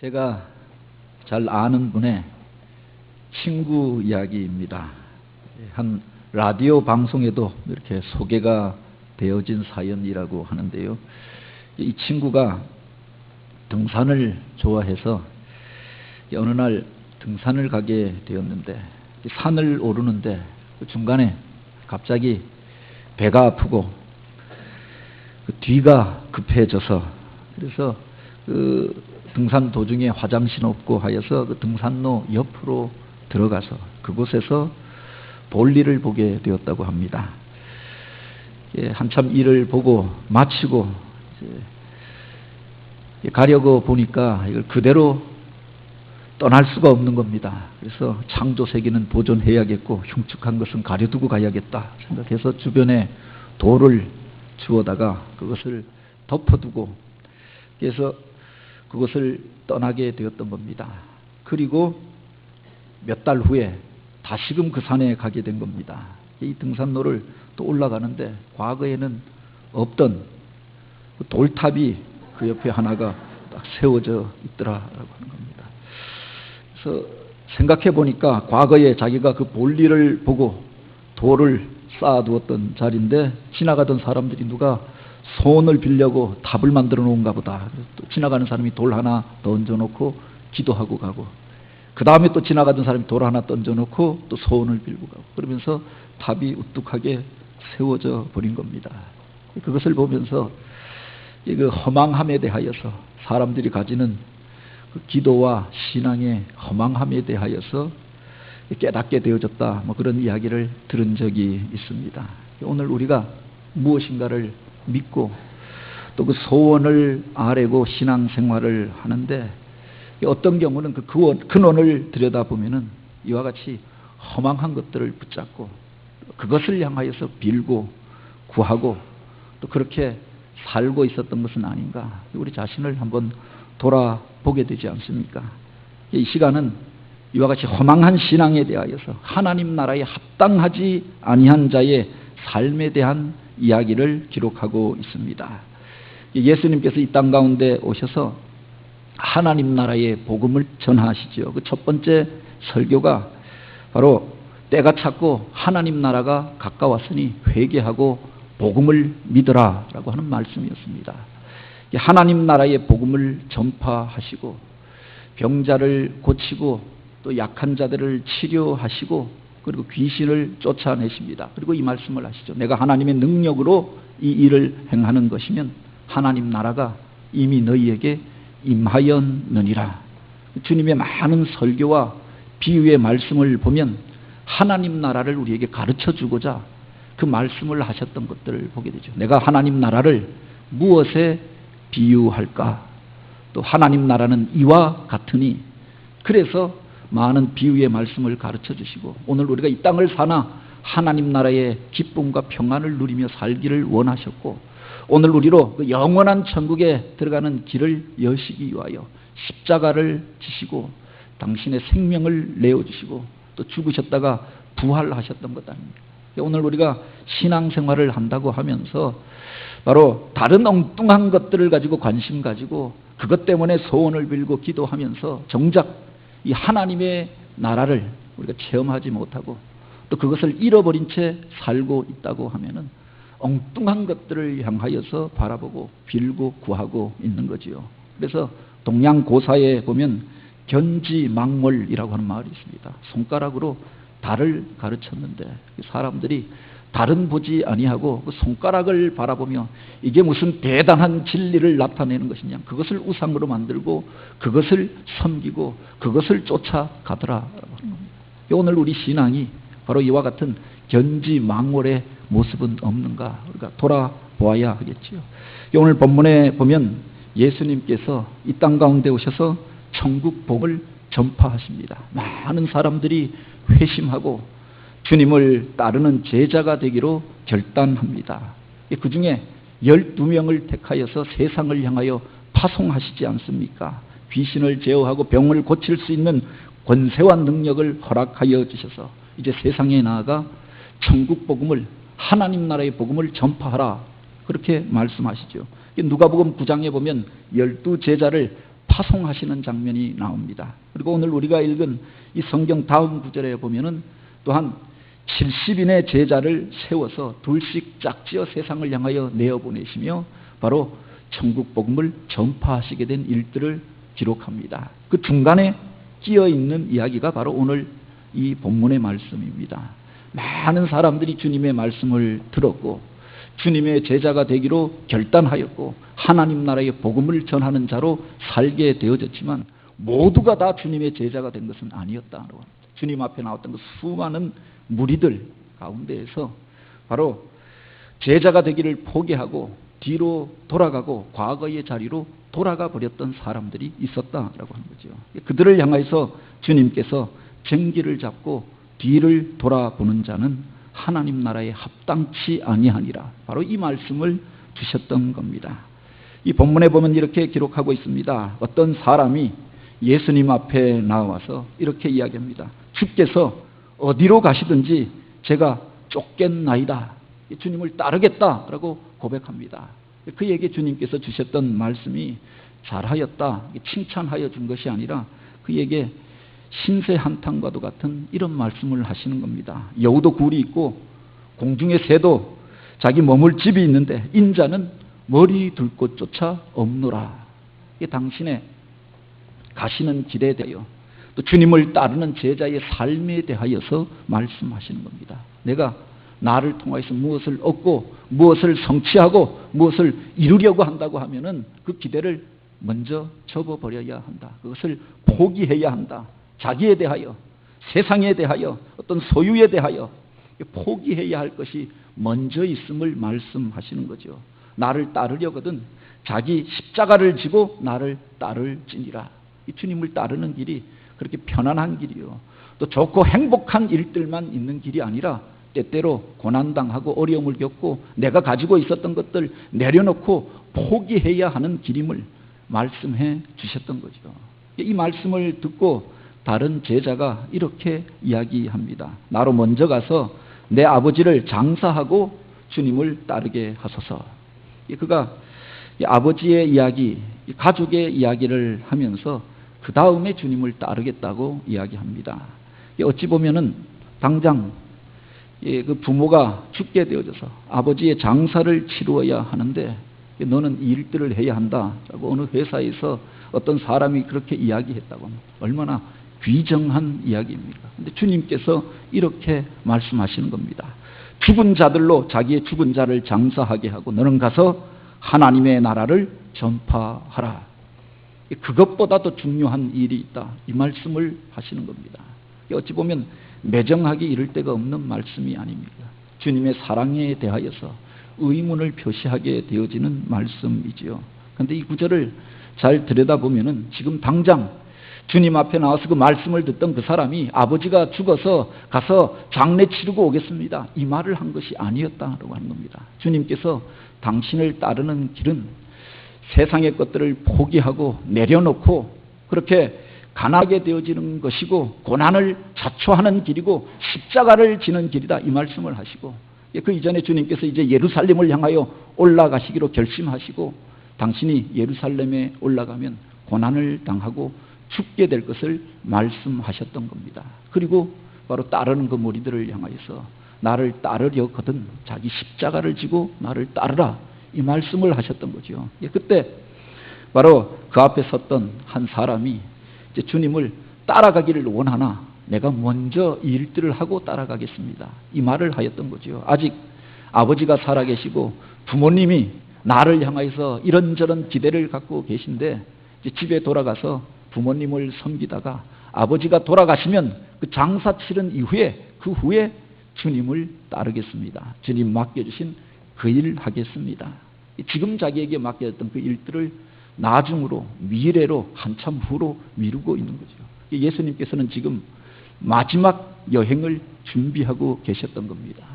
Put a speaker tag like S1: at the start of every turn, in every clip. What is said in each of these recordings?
S1: 제가 잘 아는 분의 친구 이야기입니다. 한 라디오 방송에도 이렇게 소개가 되어진 사연이라고 하는데요. 이 친구가 등산을 좋아해서 어느 날 등산을 가게 되었는데 산을 오르는데 중간에 갑자기 배가 아프고 뒤가 급해져서 그래서 등산 도중에 화장실 없고 하여서 등산로 옆으로 들어가서 그곳에서 볼일을 보게 되었다고 합니다. 한참 일을 보고 마치고 가려고 보니까 이걸 그대로 떠날 수가 없는 겁니다. 그래서 창조 세계는 보존해야겠고 흉측한 것은 가려두고 가야겠다 생각해서 주변에 돌을 주워다가 그것을 덮어두고 그래서 그것을 떠나게 되었던 겁니다. 그리고 몇 달 후에 다시금 그 산에 가게 된 겁니다. 이 등산로를 또 올라가는데 과거에는 없던 돌탑이 그 옆에 하나가 딱 세워져 있더라라고 하는 겁니다. 그래서 생각해 보니까 과거에 자기가 그 볼일을 보고 돌을 쌓아두었던 자리인데 지나가던 사람들이 누가 소원을 빌려고 탑을 만들어 놓은가 보다. 또 지나가는 사람이 돌 하나 던져놓고 기도하고 가고 그 다음에 또 지나가던 사람이 돌 하나 던져놓고 또 소원을 빌고 가고 그러면서 탑이 우뚝하게 세워져 버린 겁니다. 그것을 보면서 그 허망함에 대하여서 사람들이 가지는 그 기도와 신앙의 허망함에 대하여서 깨닫게 되어졌다. 그런 이야기를 들은 적이 있습니다. 오늘 우리가 무엇인가를 믿고 또 그 소원을 아뢰고 신앙생활을 하는데 어떤 경우는 그 근원을 들여다보면은 이와 같이 허망한 것들을 붙잡고 그것을 향하여서 빌고 구하고 또 그렇게 살고 있었던 것은 아닌가. 우리 자신을 한번 돌아보게 되지 않습니까? 이 시간은 이와 같이 허망한 신앙에 대하여서 하나님 나라에 합당하지 아니한 자의 삶에 대한 이야기를 기록하고 있습니다. 예수님께서 이 땅 가운데 오셔서 하나님 나라의 복음을 전하시죠. 그 첫 번째 설교가 바로 때가 찼고 하나님 나라가 가까웠으니 회개하고 복음을 믿으라 라고 하는 말씀이었습니다. 하나님 나라의 복음을 전파하시고 병자를 고치고 또 약한 자들을 치료하시고 그리고 귀신을 쫓아내십니다. 그리고 이 말씀을 하시죠. 내가 하나님의 능력으로 이 일을 행하는 것이면 하나님 나라가 이미 너희에게 임하였느니라. 주님의 많은 설교와 비유의 말씀을 보면 하나님 나라를 우리에게 가르쳐주고자 그 말씀을 하셨던 것들을 보게 되죠. 내가 하나님 나라를 무엇에 비유할까? 또 하나님 나라는 이와 같으니 그래서 많은 비유의 말씀을 가르쳐주시고 오늘 우리가 이 땅을 사나 하나님 나라의 기쁨과 평안을 누리며 살기를 원하셨고 오늘 우리로 그 영원한 천국에 들어가는 길을 여시기 위하여 십자가를 지시고 당신의 생명을 내어주시고 또 죽으셨다가 부활하셨던 것 아닙니까? 오늘 우리가 신앙생활을 한다고 하면서 바로 다른 엉뚱한 것들을 가지고 관심 가지고 그것 때문에 소원을 빌고 기도하면서 정작 이 하나님의 나라를 우리가 체험하지 못하고 또 그것을 잃어버린 채 살고 있다고 하면은 엉뚱한 것들을 향하여서 바라보고 빌고 구하고 있는 거지요. 그래서 동양 고사에 보면 견지망월이라고 하는 말이 있습니다. 손가락으로 달을 가르쳤는데 사람들이 달은 보지 아니하고 그 손가락을 바라보며 이게 무슨 대단한 진리를 나타내는 것이냐 그것을 우상으로 만들고 그것을 섬기고 그것을 쫓아가더라라고 하는 겁니다. 오늘 우리 신앙이 바로 이와 같은 견지망월의 모습은 없는가 우리가 돌아보아야 하겠지요. 오늘 본문에 보면 예수님께서 이 땅 가운데 오셔서 천국 복을 전파하십니다. 많은 사람들이 회심하고 주님을 따르는 제자가 되기로 결단합니다. 그 중에 12명을 택하여서 세상을 향하여 파송하시지 않습니까? 귀신을 제어하고 병을 고칠 수 있는 권세와 능력을 허락하여 주셔서 이제 세상에 나아가 천국 복음을 하나님 나라의 복음을 전파하라 그렇게 말씀하시죠. 누가복음 9장에 보면 12제자를 파송하시는 장면이 나옵니다. 그리고 오늘 우리가 읽은 이 성경 다음 구절에 보면은 또한 70인의 제자를 세워서 둘씩 짝지어 세상을 향하여 내어보내시며 바로 천국 복음을 전파하시게 된 일들을 기록합니다. 그 중간에 끼어 있는 이야기가 바로 오늘 이 본문의 말씀입니다. 많은 사람들이 주님의 말씀을 들었고 주님의 제자가 되기로 결단하였고 하나님 나라의 복음을 전하는 자로 살게 되어졌지만 모두가 다 주님의 제자가 된 것은 아니었다. 주님 앞에 나왔던 그 수많은 무리들 가운데에서 바로 제자가 되기를 포기하고 뒤로 돌아가고 과거의 자리로 돌아가 버렸던 사람들이 있었다라고 하는 거죠. 그들을 향해서 주님께서 정기를 잡고 뒤를 돌아보는 자는 하나님 나라에 합당치 아니하니라. 바로 이 말씀을 주셨던 겁니다. 이 본문에 보면 이렇게 기록하고 있습니다. 어떤 사람이 예수님 앞에 나와서 이렇게 이야기합니다. 주께서 어디로 가시든지 제가 쫓겠나이다. 주님을 따르겠다라고 고백합니다. 그에게 주님께서 주셨던 말씀이 잘하였다, 칭찬하여 준 것이 아니라 그에게 신세 한탄과도 같은 이런 말씀을 하시는 겁니다. 여우도 굴이 있고 공중의 새도 자기 머물 집이 있는데 인자는 머리 둘 곳조차 없노라. 이게 당신의 가시는 길에 대하여 또 주님을 따르는 제자의 삶에 대하여서 말씀하시는 겁니다. 내가 나를 통해서 무엇을 얻고 무엇을 성취하고 무엇을 이루려고 한다고 하면은 그 기대를 먼저 접어버려야 한다. 그것을 포기해야 한다. 자기에 대하여, 세상에 대하여, 어떤 소유에 대하여 포기해야 할 것이 먼저 있음을 말씀하시는 거죠. 나를 따르려거든 자기 십자가를 지고 나를 따를지니라. 이 주님을 따르는 길이 그렇게 편안한 길이요. 또 좋고 행복한 일들만 있는 길이 아니라 때때로 고난당하고 어려움을 겪고 내가 가지고 있었던 것들 내려놓고 포기해야 하는 길임을 말씀해 주셨던 거죠. 이 말씀을 듣고 다른 제자가 이렇게 이야기합니다. 나로 먼저 가서 내 아버지를 장사하고 주님을 따르게 하소서. 그가 아버지의 이야기, 가족의 이야기를 하면서 그 다음에 주님을 따르겠다고 이야기합니다. 어찌 보면은 당장 그 부모가 죽게 되어져서 아버지의 장사를 치루어야 하는데 너는 이 일들을 해야 한다라고 어느 회사에서 어떤 사람이 그렇게 이야기했다고 합니다. 얼마나 귀정한 이야기입니까? 근데 주님께서 이렇게 말씀하시는 겁니다. 죽은 자들로 자기의 죽은 자를 장사하게 하고 너는 가서 하나님의 나라를 전파하라. 그것보다도 중요한 일이 있다. 이 말씀을 하시는 겁니다. 어찌 보면 매정하기 이를 데가 없는 말씀이 아닙니다. 주님의 사랑에 대하여서 의문을 표시하게 되어지는 말씀이지요. 그런데 이 구절을 잘 들여다보면은 지금 당장 주님 앞에 나와서 그 말씀을 듣던 그 사람이 아버지가 죽어서 가서 장례 치르고 오겠습니다. 이 말을 한 것이 아니었다고 하는 겁니다. 주님께서 당신을 따르는 길은 세상의 것들을 포기하고 내려놓고 그렇게 가난하게 되어지는 것이고 고난을 자초하는 길이고 십자가를 지는 길이다. 이 말씀을 하시고 그 이전에 주님께서 이제 예루살렘을 향하여 올라가시기로 결심하시고 당신이 예루살렘에 올라가면 고난을 당하고 죽게 될 것을 말씀하셨던 겁니다. 그리고 바로 따르는 그 무리들을 향하여서 나를 따르려거든 자기 십자가를 지고 나를 따르라. 이 말씀을 하셨던 거죠. 그때 바로 그 앞에 섰던 한 사람이 이제 주님을 따라가기를 원하나 내가 먼저 이 일들을 하고 따라가겠습니다. 이 말을 하였던 거죠. 아직 아버지가 살아계시고 부모님이 나를 향해서 이런저런 기대를 갖고 계신데 이제 집에 돌아가서 부모님을 섬기다가 아버지가 돌아가시면 그 장사 치른 이후에 그 후에 주님을 따르겠습니다. 주님 맡겨주신 그 일 하겠습니다. 지금 자기에게 맡겨졌던 그 일들을 나중으로 미래로 한참 후로 미루고 있는 거죠. 예수님께서는 지금 마지막 여행을 준비하고 계셨던 겁니다.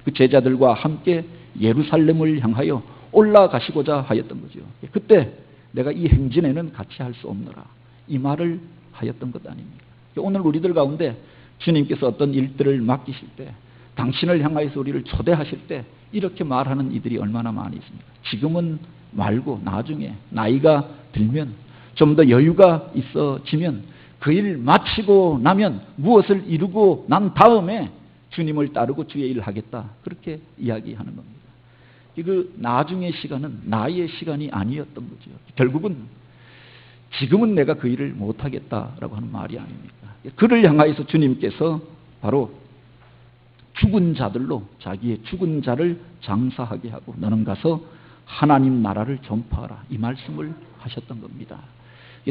S1: 그 제자들과 함께 예루살렘을 향하여 올라가시고자 하였던 거죠. 그때 내가 이 행진에는 같이 할 수 없노라. 이 말을 하였던 것 아닙니까? 오늘 우리들 가운데 주님께서 어떤 일들을 맡기실 때 당신을 향하여서 우리를 초대하실 때 이렇게 말하는 이들이 얼마나 많이 있습니까? 지금은 말고 나중에 나이가 들면 좀 더 여유가 있어지면 그 일 마치고 나면 무엇을 이루고 난 다음에 주님을 따르고 주의 일을 하겠다. 그렇게 이야기하는 겁니다. 그 나중의 시간은 나의 시간이 아니었던 거죠. 결국은 지금은 내가 그 일을 못하겠다라고 하는 말이 아닙니까? 그를 향하여서 주님께서 바로 죽은 자들로 자기의 죽은 자를 장사하게 하고 너는 가서 하나님 나라를 전파하라. 이 말씀을 하셨던 겁니다.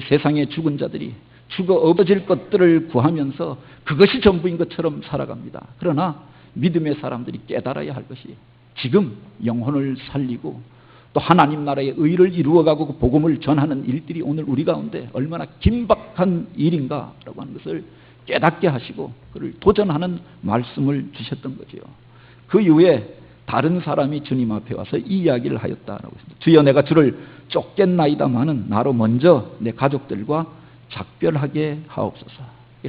S1: 세상의 죽은 자들이 죽어 없어질 것들을 구하면서 그것이 전부인 것처럼 살아갑니다. 그러나 믿음의 사람들이 깨달아야 할 것이 지금 영혼을 살리고 또 하나님 나라의 의를 이루어가고 그 복음을 전하는 일들이 오늘 우리 가운데 얼마나 긴박한 일인가라고 하는 것을 깨닫게 하시고 그를 도전하는 말씀을 주셨던 거죠. 그 이후에 다른 사람이 주님 앞에 와서 이 이야기를 하였다라고 했습니다. 주여 내가 주를 쫓겠나이다마는 나로 먼저 내 가족들과 작별하게 하옵소서.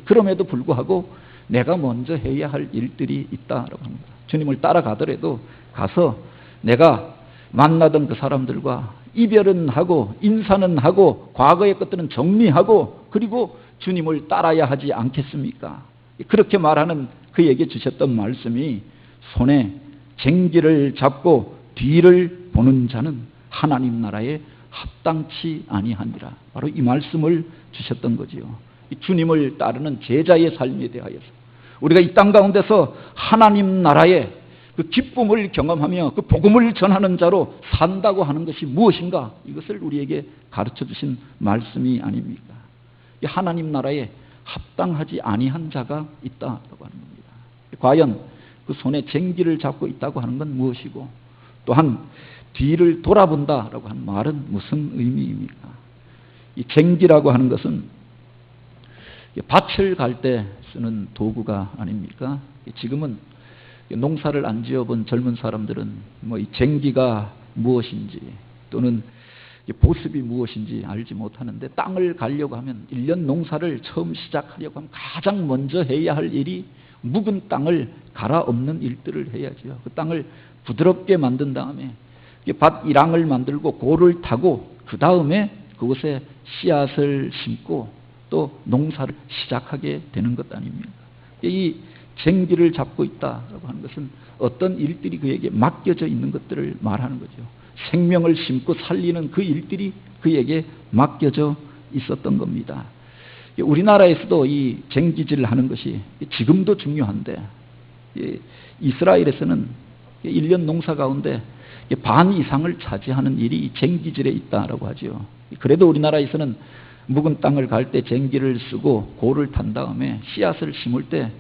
S1: 그럼에도 불구하고 내가 먼저 해야 할 일들이 있다라고 합니다. 주님을 따라가더라도 가서 내가 만나던 그 사람들과 이별은 하고 인사는 하고 과거의 것들은 정리하고 그리고 주님을 따라야 하지 않겠습니까? 그렇게 말하는 그에게 주셨던 말씀이 손에 쟁기를 잡고 뒤를 보는 자는 하나님 나라에 합당치 아니하니라. 바로 이 말씀을 주셨던 거지요. 주님을 따르는 제자의 삶에 대하여서 우리가 이 땅 가운데서 하나님 나라의 그 기쁨을 경험하며 그 복음을 전하는 자로 산다고 하는 것이 무엇인가? 이것을 우리에게 가르쳐 주신 말씀이 아닙니까? 하나님 나라에 합당하지 아니한 자가 있다라고 하는 겁니다. 과연 그 손에 쟁기를 잡고 있다고 하는 건 무엇이고 또한 뒤를 돌아본다라고 하는 말은 무슨 의미입니까? 이 쟁기라고 하는 것은 밭을 갈 때 쓰는 도구가 아닙니까? 지금은 농사를 안 지어본 젊은 사람들은 뭐 이 쟁기가 무엇인지 또는 보습이 무엇인지 알지 못하는데 땅을 가려고 하면 1년 농사를 처음 시작하려고 하면 가장 먼저 해야 할 일이 묵은 땅을 갈아엎는 일들을 해야죠. 그 땅을 부드럽게 만든 다음에 밭 이랑을 만들고 고를 타고 그 다음에 그곳에 씨앗을 심고 또 농사를 시작하게 되는 것 아닙니까? 이 쟁기를 잡고 있다라고 하는 것은 어떤 일들이 그에게 맡겨져 있는 것들을 말하는 거죠. 생명을 심고 살리는 그 일들이 그에게 맡겨져 있었던 겁니다. 우리나라에서도 이 쟁기질을 하는 것이 지금도 중요한데 이스라엘에서는 1년 농사 가운데 반 이상을 차지하는 일이 쟁기질에 있다라고 하죠. 그래도 우리나라에서는 묵은 땅을 갈 때 쟁기를 쓰고 고를 탄 다음에 씨앗을 심을 때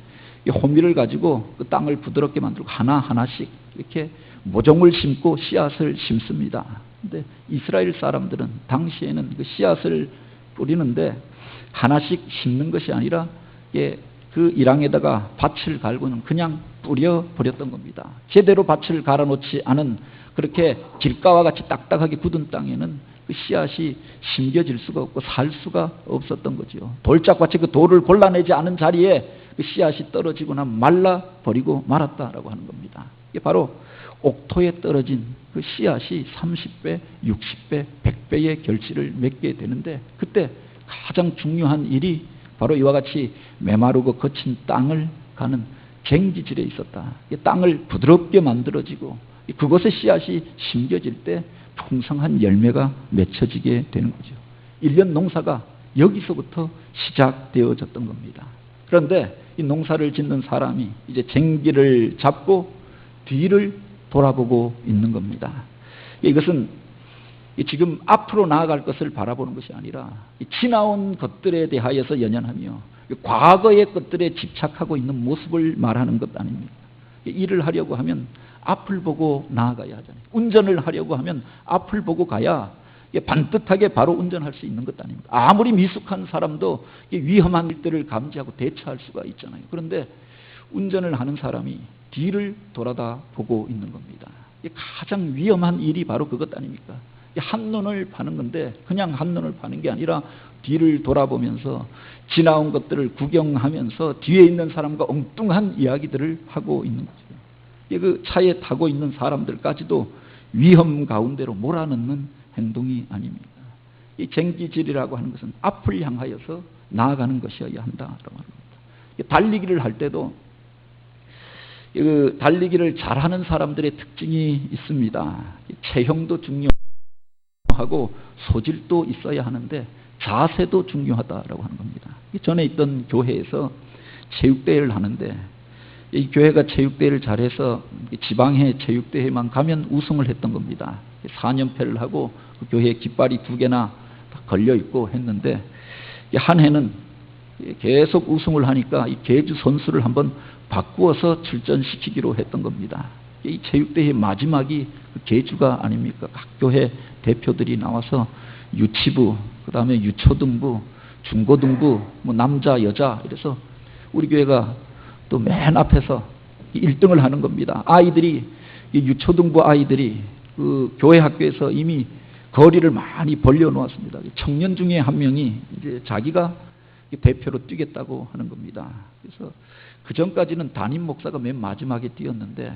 S1: 호미를 가지고 그 땅을 부드럽게 만들고 하나하나씩 이렇게 모종을 심고 씨앗을 심습니다. 근데 이스라엘 사람들은 당시에는 그 씨앗을 뿌리는데 하나씩 심는 것이 아니라 그 이랑에다가 밭을 갈고는 그냥 뿌려 버렸던 겁니다. 제대로 밭을 갈아놓지 않은 그렇게 길가와 같이 딱딱하게 굳은 땅에는 그 씨앗이 심겨질 수가 없고 살 수가 없었던 거죠. 돌짝같이 그 돌을 골라내지 않은 자리에 그 씨앗이 떨어지거나 말라버리고 말았다라고 하는 겁니다. 이게 바로 옥토에 떨어진 그 씨앗이 30배, 60배, 100배의 결실을 맺게 되는데 그때 가장 중요한 일이 바로 이와 같이 메마르고 거친 땅을 가는 쟁기질에 있었다. 땅을 부드럽게 만들어지고 그곳에 씨앗이 심겨질 때 풍성한 열매가 맺혀지게 되는 거죠. 1년 농사가 여기서부터 시작되어졌던 겁니다. 그런데 이 농사를 짓는 사람이 이제 쟁기를 잡고 뒤를 돌아보고 있는 겁니다. 이것은 지금 앞으로 나아갈 것을 바라보는 것이 아니라 지나온 것들에 대하여서 연연하며 과거의 것들에 집착하고 있는 모습을 말하는 것 아닙니까? 일을 하려고 하면 앞을 보고 나아가야 하잖아요. 운전을 하려고 하면 앞을 보고 가야 반듯하게 바로 운전할 수 있는 것 아닙니까? 아무리 미숙한 사람도 위험한 일들을 감지하고 대처할 수가 있잖아요. 그런데 운전을 하는 사람이 뒤를 돌아다 보고 있는 겁니다. 가장 위험한 일이 바로 그것 아닙니까? 한눈을 파는 건데 그냥 한눈을 파는 게 아니라 뒤를 돌아보면서 지나온 것들을 구경하면서 뒤에 있는 사람과 엉뚱한 이야기들을 하고 있는 거죠. 그 차에 타고 있는 사람들까지도 위험 가운데로 몰아넣는 행동이 아닙니다. 이 쟁기질이라고 하는 것은 앞을 향하여서 나아가는 것이어야 한다라고 합니다. 달리기를 할 때도 그 달리기를 잘하는 사람들의 특징이 있습니다. 체형도 중요하고 소질도 있어야 하는데 자세도 중요하다라고 하는 겁니다. 전에 있던 교회에서 체육대회를 하는데 이 교회가 체육대회를 잘해서 지방회 체육대회만 가면 우승을 했던 겁니다. 4연패를 하고 그 교회에 깃발이 2개나 걸려있고 했는데 한 해는 계속 우승을 하니까 이 계주 선수를 한번 바꾸어서 출전시키기로 했던 겁니다. 이 체육대회 마지막이 계주가 아닙니까? 각 교회 대표들이 나와서 유치부, 그 다음에 유초등부, 중고등부, 뭐 남자, 여자 이래서 우리 교회가 또 맨 앞에서 1등을 하는 겁니다. 아이들이, 유초등부 아이들이 그 교회 학교에서 이미 거리를 많이 벌려놓았습니다. 청년 중에 한 명이 이제 자기가 대표로 뛰겠다고 하는 겁니다. 그래서 그 전까지는 담임 목사가 맨 마지막에 뛰었는데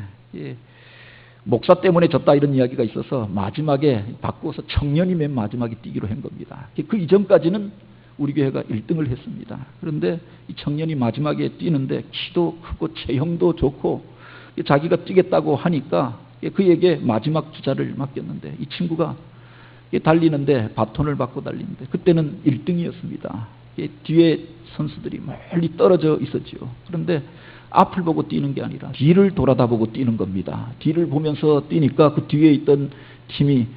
S1: 목사 때문에 졌다 이런 이야기가 있어서 마지막에 바꾸어서 청년이 맨 마지막에 뛰기로 한 겁니다. 그 이전까지는 우리 교회가 1등을 했습니다. 그런데 이 청년이 마지막에 뛰는데 키도 크고 체형도 좋고 자기가 뛰겠다고 하니까 그에게 마지막 주자를 맡겼는데 이 친구가 달리는데 바톤을 받고 달리는데 그때는 1등이었습니다. 뒤에 선수들이 멀리 떨어져 있었죠. 그런데 앞을 보고 뛰는 게 아니라 뒤를 돌아다보고 뛰는 겁니다. 뒤를 보면서 뛰니까 그 뒤에 있던 팀이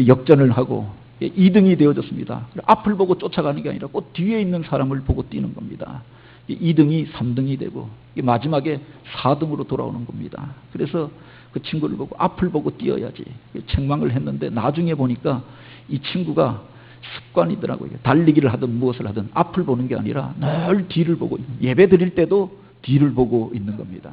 S1: 역전을 하고 2등이 되어졌습니다. 앞을 보고 쫓아가는 게 아니라 꼭 뒤에 있는 사람을 보고 뛰는 겁니다. 2등이 3등이 되고 마지막에 4등으로 돌아오는 겁니다. 그래서 그 친구를 보고 앞을 보고 뛰어야지 책망을 했는데 나중에 보니까 이 친구가 습관이더라고요. 달리기를 하든 무엇을 하든 앞을 보는 게 아니라 늘 뒤를 보고 예배 드릴 때도 뒤를 보고 있는 겁니다.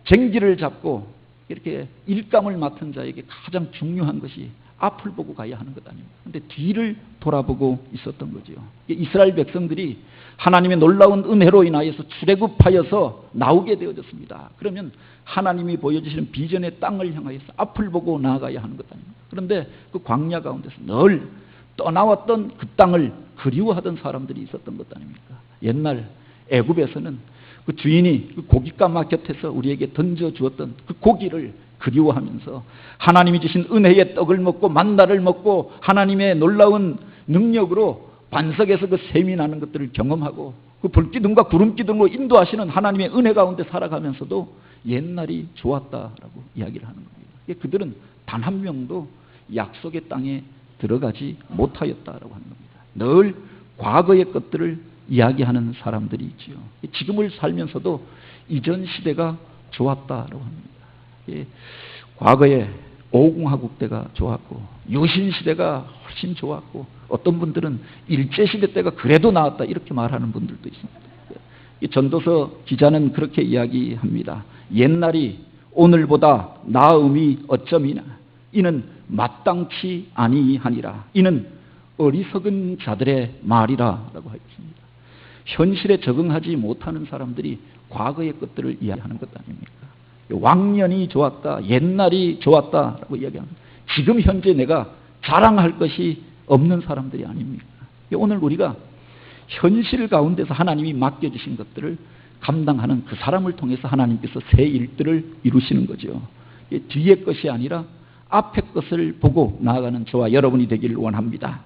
S1: 쟁기를 잡고 이렇게 일감을 맡은 자에게 가장 중요한 것이 앞을 보고 가야 하는 것 아닙니까? 그런데 뒤를 돌아보고 있었던 거죠. 이스라엘 백성들이 하나님의 놀라운 은혜로 인하여서 출애굽하여서 나오게 되어졌습니다. 그러면 하나님이 보여주시는 비전의 땅을 향하여서 앞을 보고 나아가야 하는 것 아닙니까? 그런데 그 광야 가운데서 늘 떠나왔던 그 땅을 그리워하던 사람들이 있었던 것 아닙니까? 옛날 애굽에서는 그 주인이 그 고깃가마 곁에서 우리에게 던져주었던 그 고기를 그리워하면서 하나님이 주신 은혜의 떡을 먹고 만나를 먹고 하나님의 놀라운 능력으로 반석에서 그 샘이 나는 것들을 경험하고 그 불기둥과 구름기둥으로 인도하시는 하나님의 은혜 가운데 살아가면서도 옛날이 좋았다라고 이야기를 하는 겁니다. 그들은 단 한 명도 약속의 땅에 들어가지 못하였다라고 하는 겁니다. 늘 과거의 것들을 이야기하는 사람들이 있지요. 지금을 살면서도 이전 시대가 좋았다라고 합니다. 과거에 오공화국 때가 좋았고 유신 시대가 훨씬 좋았고 어떤 분들은 일제 시대 때가 그래도 나았다 이렇게 말하는 분들도 있습니다. 이 전도서 기자는 그렇게 이야기합니다. 옛날이 오늘보다 나음이 어쩌미나 이는 마땅치 아니하니라. 이는 어리석은 자들의 말이라 라고 하였습니다. 현실에 적응하지 못하는 사람들이 과거의 것들을 이야기하는 것 아닙니까? 왕년이 좋았다, 옛날이 좋았다라고 이야기합니다. 지금 현재 내가 자랑할 것이 없는 사람들이 아닙니까? 오늘 우리가 현실 가운데서 하나님이 맡겨주신 것들을 감당하는 그 사람을 통해서 하나님께서 새 일들을 이루시는 거죠. 뒤의 것이 아니라 앞의 것을 보고 나아가는 저와 여러분이 되기를 원합니다.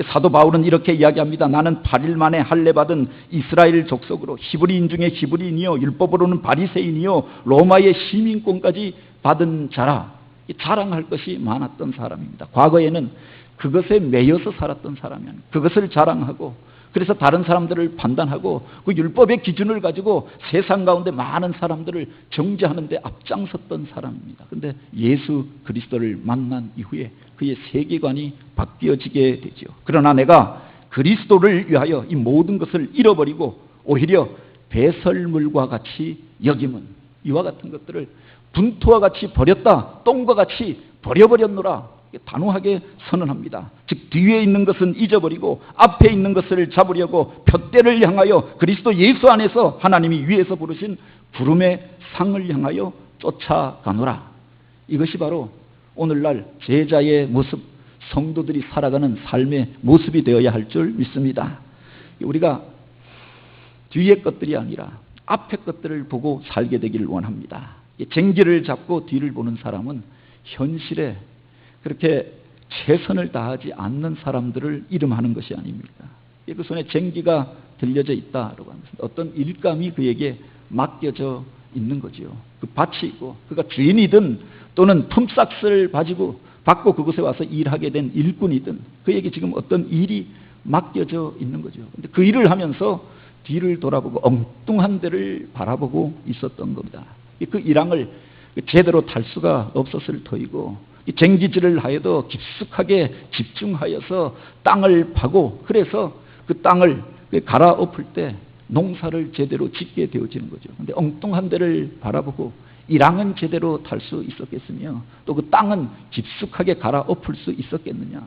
S1: 사도 바울은 이렇게 이야기합니다. 나는 8일 만에 할례받은 이스라엘 족속으로 히브리인 중에 히브리인이요 율법으로는 바리새인이요 로마의 시민권까지 받은 자라. 자랑할 것이 많았던 사람입니다. 과거에는 그것에 매여서 살았던 사람이 아니에요. 그것을 자랑하고 그래서 다른 사람들을 판단하고 그 율법의 기준을 가지고 세상 가운데 많은 사람들을 정죄하는 데 앞장섰던 사람입니다. 그런데 예수 그리스도를 만난 이후에 그의 세계관이 바뀌어지게 되죠. 그러나 내가 그리스도를 위하여 이 모든 것을 잃어버리고 오히려 배설물과 같이 여김은 이와 같은 것들을 분토와 같이 버렸다. 똥과 같이 버려버렸노라. 단호하게 선언합니다. 즉 뒤에 있는 것은 잊어버리고 앞에 있는 것을 잡으려고 푯대를 향하여 그리스도 예수 안에서 하나님이 위에서 부르신 부름의 상을 향하여 쫓아가노라. 이것이 바로 오늘날 제자의 모습, 성도들이 살아가는 삶의 모습이 되어야 할 줄 믿습니다. 우리가 뒤의 것들이 아니라 앞의 것들을 보고 살게 되기를 원합니다. 쟁기를 잡고 뒤를 보는 사람은 현실에 그렇게 최선을 다하지 않는 사람들을 이름하는 것이 아닙니다. 그 손에 쟁기가 들려져 있다라고 하면서 어떤 일감이 그에게 맡겨져 있는 거죠. 그 밭이고 그가 주인이든 또는 품삯을 받고 그곳에 와서 일하게 된 일꾼이든 그에게 지금 어떤 일이 맡겨져 있는 거죠. 근데 그 일을 하면서 뒤를 돌아보고 엉뚱한 데를 바라보고 있었던 겁니다. 그 일항을 제대로 탈 수가 없었을 터이고 쟁기질을 하여도 깊숙하게 집중하여서 땅을 파고 그래서 그 땅을 갈아엎을 때 농사를 제대로 짓게 되어지는 거죠. 그런데 엉뚱한 데를 바라보고 일항은 제대로 탈 수 있었겠으며 또 그 땅은 깊숙하게 갈아엎을 수 있었겠느냐.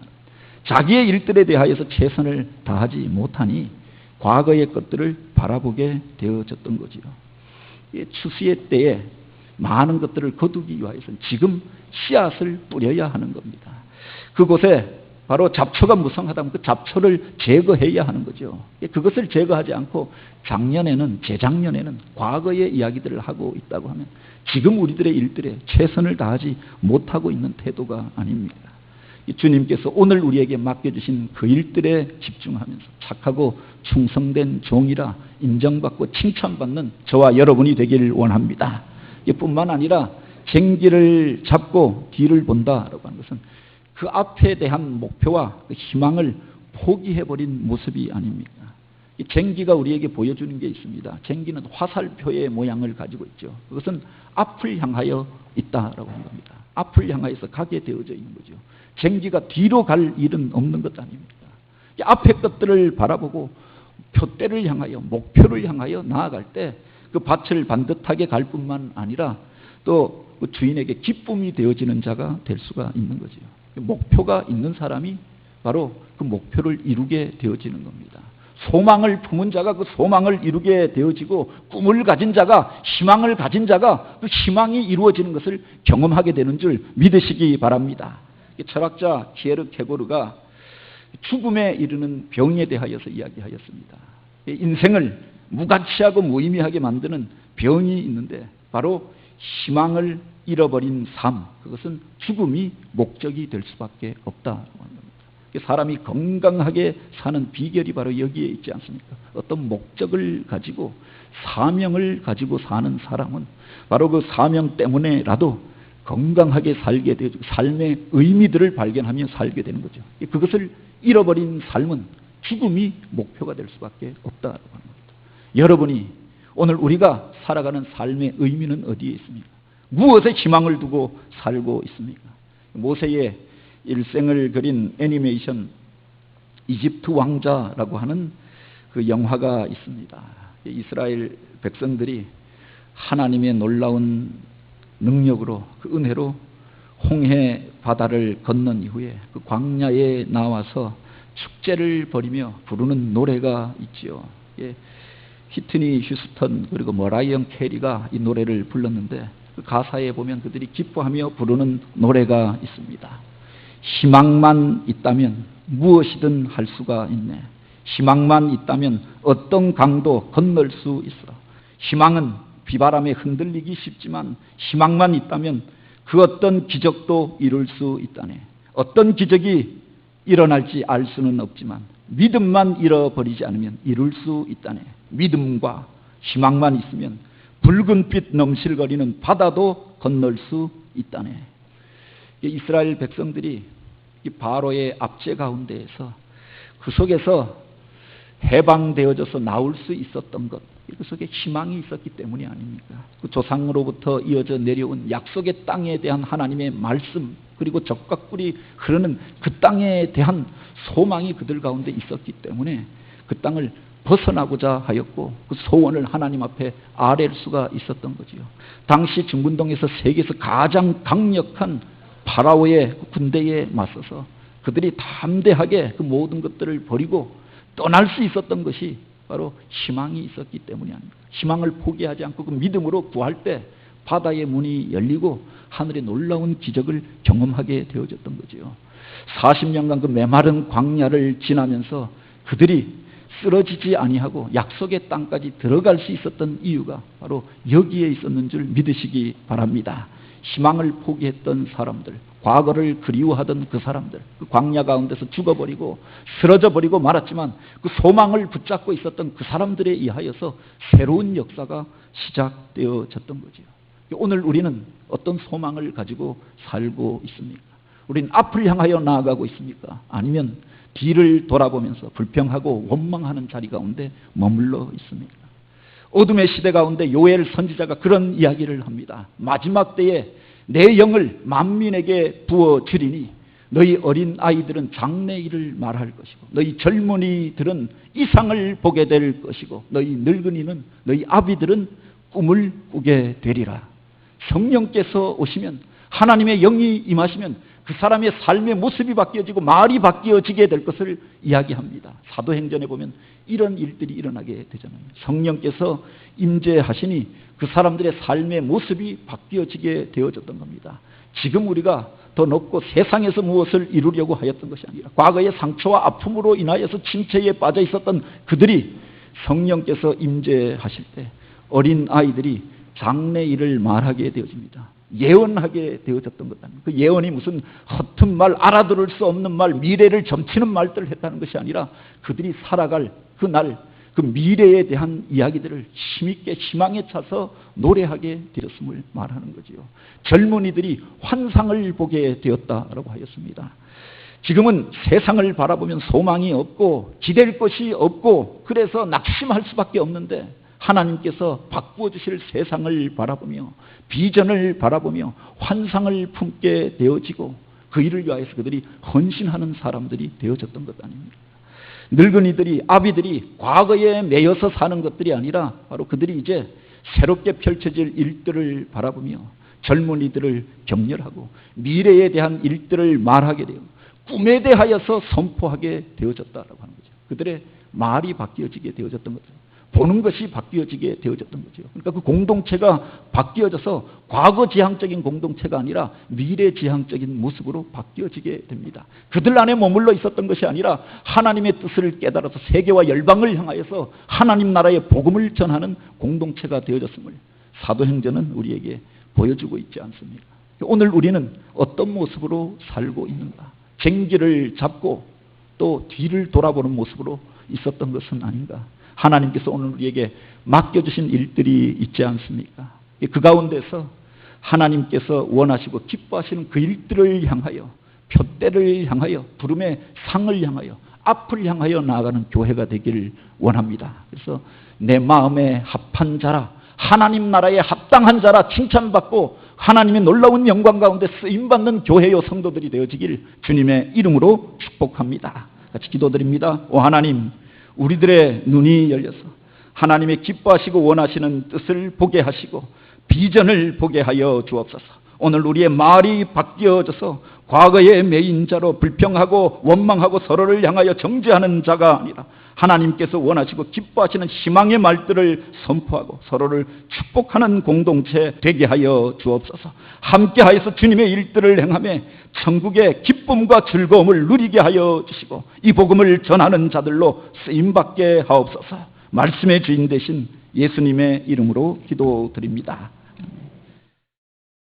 S1: 자기의 일들에 대하여서 최선을 다하지 못하니 과거의 것들을 바라보게 되어졌던 거지요. 추수의 때에 많은 것들을 거두기 위해서는 지금 씨앗을 뿌려야 하는 겁니다. 그곳에 바로 잡초가 무성하다면 그 잡초를 제거해야 하는 거죠. 그것을 제거하지 않고 작년에는 재작년에는 과거의 이야기들을 하고 있다고 하면 지금 우리들의 일들에 최선을 다하지 못하고 있는 태도가 아닙니다. 주님께서 오늘 우리에게 맡겨주신 그 일들에 집중하면서 착하고 충성된 종이라 인정받고 칭찬받는 저와 여러분이 되기를 원합니다. 이뿐만 아니라 쟁기를 잡고 뒤를 본다라고 하는 것은 그 앞에 대한 목표와 그 희망을 포기해버린 모습이 아닙니까? 이 쟁기가 우리에게 보여주는 게 있습니다. 쟁기는 화살표의 모양을 가지고 있죠. 그것은 앞을 향하여 있다라고 하는 겁니다. 앞을 향하여서 가게 되어져 있는 거죠. 쟁기가 뒤로 갈 일은 없는 것 아닙니까? 앞에 것들을 바라보고 표대를 향하여 목표를 향하여 나아갈 때 그 밭을 반듯하게 갈 뿐만 아니라 또 그 주인에게 기쁨이 되어지는 자가 될 수가 있는 거죠. 목표가 있는 사람이 바로 그 목표를 이루게 되어지는 겁니다. 소망을 품은 자가 그 소망을 이루게 되어지고 꿈을 가진 자가 희망을 가진 자가 그 희망이 이루어지는 것을 경험하게 되는 줄 믿으시기 바랍니다. 철학자 키에르 케고르가 죽음에 이르는 병에 대하여서 이야기하였습니다. 인생을 무가치하고 무의미하게 만드는 병이 있는데 바로 희망을 잃어버린 삶, 그것은 죽음이 목적이 될 수밖에 없다고 합니다. 사람이 건강하게 사는 비결이 바로 여기에 있지 않습니까? 어떤 목적을 가지고 사명을 가지고 사는 사람은 바로 그 사명 때문에라도 건강하게 살게 되고 삶의 의미들을 발견하며 살게 되는 거죠. 그것을 잃어버린 삶은 죽음이 목표가 될 수밖에 없다고 합니다. 여러분이 오늘 우리가 살아가는 삶의 의미는 어디에 있습니까? 무엇에 희망을 두고 살고 있습니까? 모세의 일생을 그린 애니메이션 이집트 왕자라고 하는 그 영화가 있습니다. 이스라엘 백성들이 하나님의 놀라운 능력으로 그 은혜로 홍해 바다를 건넌 이후에 그 광야에 나와서 축제를 벌이며 부르는 노래가 있지요. 히트니 휴스턴 그리고 머라이언 캐리가 이 노래를 불렀는데 그 가사에 보면 그들이 기뻐하며 부르는 노래가 있습니다. 희망만 있다면 무엇이든 할 수가 있네. 희망만 있다면 어떤 강도 건널 수 있어. 희망은 비바람에 흔들리기 쉽지만 희망만 있다면 그 어떤 기적도 이룰 수 있다네. 어떤 기적이 일어날지 알 수는 없지만 믿음만 잃어버리지 않으면 이룰 수 있다네. 믿음과 희망만 있으면 붉은빛 넘실거리는 바다도 건널 수 있다네. 이스라엘 백성들이 이 바로의 압제 가운데에서 그 속에서 해방되어져서 나올 수 있었던 것, 그 속에 희망이 있었기 때문이 아닙니까? 그 조상으로부터 이어져 내려온 약속의 땅에 대한 하나님의 말씀, 그리고 적과 꿀이 흐르는 그 땅에 대한 소망이 그들 가운데 있었기 때문에 그 땅을 벗어나고자 하였고 그 소원을 하나님 앞에 아랠 수가 있었던 거지요. 당시 중근동에서 세계에서 가장 강력한 파라오의 군대에 맞서서 그들이 담대하게 그 모든 것들을 버리고 떠날 수 있었던 것이 바로 희망이 있었기 때문이 아닙니까? 희망을 포기하지 않고 그 믿음으로 구할 때 바다의 문이 열리고 하늘의 놀라운 기적을 경험하게 되어졌던 거지요. 40년간 그 메마른 광야를 지나면서 그들이 쓰러지지 아니하고 약속의 땅까지 들어갈 수 있었던 이유가 바로 여기에 있었는 줄 믿으시기 바랍니다. 희망을 포기했던 사람들, 과거를 그리워하던 그 사람들, 그 광야 가운데서 죽어버리고 쓰러져 버리고 말았지만 그 소망을 붙잡고 있었던 그 사람들에 의하여서 새로운 역사가 시작되어졌던 거지요. 오늘 우리는 어떤 소망을 가지고 살고 있습니까? 우리는 앞을 향하여 나아가고 있습니까? 아니면 뒤를 돌아보면서 불평하고 원망하는 자리 가운데 머물러 있습니까? 어둠의 시대 가운데 요엘 선지자가 그런 이야기를 합니다. 마지막 때에 내 영을 만민에게 부어주리니 너희 어린 아이들은 장래일을 말할 것이고 너희 젊은이들은 이상을 보게 될 것이고 너희 늙은이는 너희 아비들은 꿈을 꾸게 되리라. 성령께서 오시면 하나님의 영이 임하시면 그 사람의 삶의 모습이 바뀌어지고 말이 바뀌어지게 될 것을 이야기합니다. 사도행전에 보면 이런 일들이 일어나게 되잖아요. 성령께서 임재하시니 그 사람들의 삶의 모습이 바뀌어지게 되어졌던 겁니다. 지금 우리가 더 높고 세상에서 무엇을 이루려고 하였던 것이 아니라 과거의 상처와 아픔으로 인하여서 침체에 빠져 있었던 그들이 성령께서 임재하실 때 어린 아이들이 장래일을 말하게 되어집니다. 예언하게 되어졌던 것 아닙니까? 그 예언이 무슨 허튼 말, 알아들을 수 없는 말, 미래를 점치는 말들을 했다는 것이 아니라 그들이 살아갈 그 날, 그 미래에 대한 이야기들을 힘있게 희망에 차서 노래하게 되었음을 말하는 거지요. 젊은이들이 환상을 보게 되었다라고 하였습니다. 지금은 세상을 바라보면 소망이 없고 기댈 것이 없고 그래서 낙심할 수밖에 없는데 하나님께서 바꾸어 주실 세상을 바라보며 비전을 바라보며 환상을 품게 되어지고 그 일을 위하여서 그들이 헌신하는 사람들이 되어졌던 것 아닙니까? 늙은이들이, 아비들이 과거에 매여서 사는 것들이 아니라 바로 그들이 이제 새롭게 펼쳐질 일들을 바라보며 젊은이들을 격려하고 미래에 대한 일들을 말하게 되어 꿈에 대하여서 선포하게 되어졌다라고 하는 거죠. 그들의 말이 바뀌어지게 되어졌던 거죠. 보는 것이 바뀌어지게 되어졌던 거죠. 그러니까 그 공동체가 바뀌어져서 과거 지향적인 공동체가 아니라 미래 지향적인 모습으로 바뀌어지게 됩니다. 그들 안에 머물러 있었던 것이 아니라 하나님의 뜻을 깨달아서 세계와 열방을 향하여서 하나님 나라의 복음을 전하는 공동체가 되어졌음을 사도행전은 우리에게 보여주고 있지 않습니까? 오늘 우리는 어떤 모습으로 살고 있는가? 쟁기를 잡고 또 뒤를 돌아보는 모습으로 있었던 것은 아닌가? 하나님께서 오늘 우리에게 맡겨주신 일들이 있지 않습니까? 그 가운데서 하나님께서 원하시고 기뻐하시는 그 일들을 향하여 표대를 향하여 부름의 상을 향하여 앞을 향하여 나아가는 교회가 되기를 원합니다. 그래서 내 마음에 합한 자라 하나님 나라에 합당한 자라 칭찬받고 하나님의 놀라운 영광 가운데 쓰임받는 교회요 성도들이 되어지길 주님의 이름으로 축복합니다. 같이 기도드립니다. 오 하나님, 우리들의 눈이 열려서 하나님의 기뻐하시고 원하시는 뜻을 보게 하시고 비전을 보게 하여 주옵소서. 오늘 우리의 말이 바뀌어져서 과거의 매인 자로 불평하고 원망하고 서로를 향하여 정죄하는 자가 아니라 하나님께서 원하시고 기뻐하시는 희망의 말들을 선포하고 서로를 축복하는 공동체 되게 하여 주옵소서. 함께 하여서 주님의 일들을 행하며 천국의 기쁨과 즐거움을 누리게 하여 주시고 이 복음을 전하는 자들로 쓰임받게 하옵소서. 말씀의 주인 되신 예수님의 이름으로 기도드립니다.